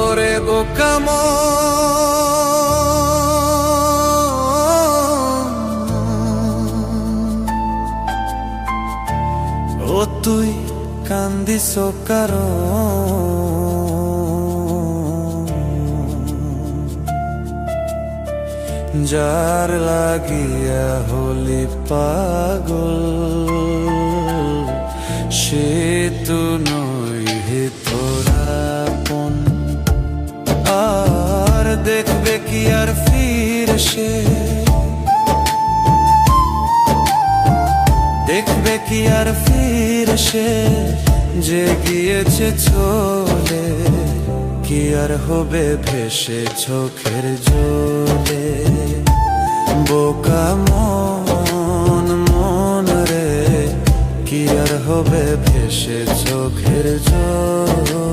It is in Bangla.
ওরে বোকা ও তুই কান্দিস কারণ যার লাগিয়া হলি পাগল সে তো নই হে তোরা আপন। আর দেখবে কি আর ফিরে সে, দেখবে কি আর ফিরে সে, যে গিয়েছে চলে কি আর হবে ভেসে চোখের জলে। বোকা মন রে কি আর হবে ভেসে চোখের জলে।